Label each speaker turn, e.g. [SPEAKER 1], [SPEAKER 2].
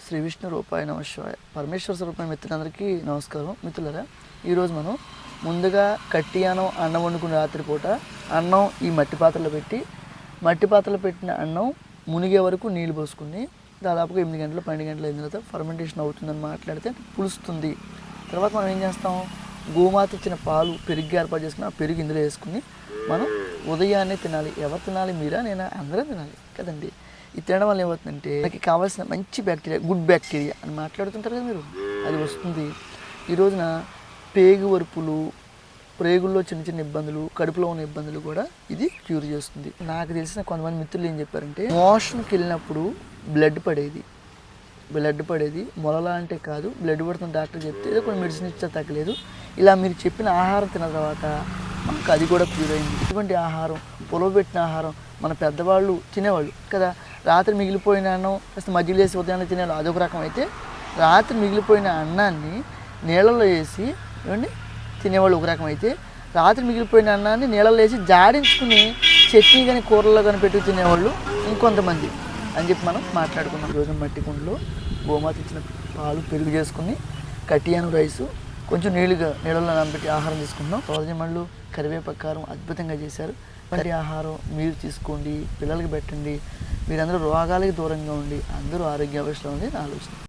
[SPEAKER 1] శ్రీ విష్ణు రూపాయ నమః శివాయ. పరమేశ్వర స్వరూపమైన మిత్రులందరికీ నమస్కారం. మిత్రులారా, ఈరోజు మనం ముందుగా కట్టి అన్నం వండుకుని రాత్రిపూట అన్నం ఈ మట్టి పాత్రలో పెట్టిన అన్నం మునిగే వరకు నీళ్ళు పోసుకుని దాదాపుగా 8 గంటలు 12 గంటలు అయిన తర్వాత ఫర్మెంటేషన్ అవుతుందని మాట్లాడితే పులుస్తుంది. తర్వాత మనం ఏం చేస్తాం, గోమాత ఇచ్చిన పాలు పెరుగు ఏర్పాటు చేసుకుని ఆ పెరుగు ఇందులో వేసుకుని మనం ఉదయాన్నే తినాలి. ఎవరు తినాలి, మీరా నేనా? అందరం తినాలి కదండి. ఇది తినడం వల్ల ఏమవుతుందంటే మనకి కావాల్సిన మంచి బ్యాక్టీరియా, గుడ్ బ్యాక్టీరియా అని మాట్లాడుతుంటారు కదా మీరు, అది వస్తుంది. ఈ రోజున పేగు వరుపులు, ప్రేగుల్లో చిన్న చిన్న ఇబ్బందులు, కడుపులో ఉన్న ఇబ్బందులు కూడా ఇది క్యూర్ చేస్తుంది. నాకు తెలిసిన కొంతమంది మిత్రులు ఏం చెప్పారంటే, మోషన్కి వెళ్ళినప్పుడు బ్లడ్ పడేది మొలలా అంటే కాదు, బ్లడ్ పడుతున్న డాక్టర్ చెప్తే ఏదో కొన్ని మెడిసిన్ ఇచ్చా తగ్గలేదు. ఇలా మీరు చెప్పిన ఆహారం తిన్న తర్వాత మనకు అది కూడా క్యూర్ అయింది. ఇటువంటి ఆహారం, పొలవబెట్టిన ఆహారం మన పెద్దవాళ్ళు తినేవాళ్ళు కదా. రాత్రి మిగిలిపోయిన అన్నం కాస్త మజ్జిగలో వేసి ఉదయాన్నే తినేవాళ్ళు, అదొక రకం. అయితే రాత్రి మిగిలిపోయిన అన్నాన్ని నీళ్ళల్లో వేసి తినేవాళ్ళు ఒక రకం. అయితే రాత్రి మిగిలిపోయిన అన్నాన్ని నీళ్ళల్లో వేసి జాడించుకుని చట్నీ కానీ కూరల్లో కానీ పెట్టి తినేవాళ్ళు ఇంకొంతమంది అని చెప్పి మనం మాట్లాడుకున్నాం. రోజు మట్టి కుండలో గోమాత ఇచ్చిన పాలు పెరుగు చేసుకుని కటియాను రైసు కొంచెం నీళ్ళలో నానబెట్టి ఆహారం తీసుకుంటున్నాం. రోజు కరివేపాకు కారం అద్భుతంగా చేశారు. మరి ఆహారం మీరు తీసుకోండి, పిల్లలకి పెట్టండి. మీరందరూ రోగాలకి దూరంగా ఉండి అందరూ ఆరోగ్య అవసరం ఉంది నా ఆలోచన.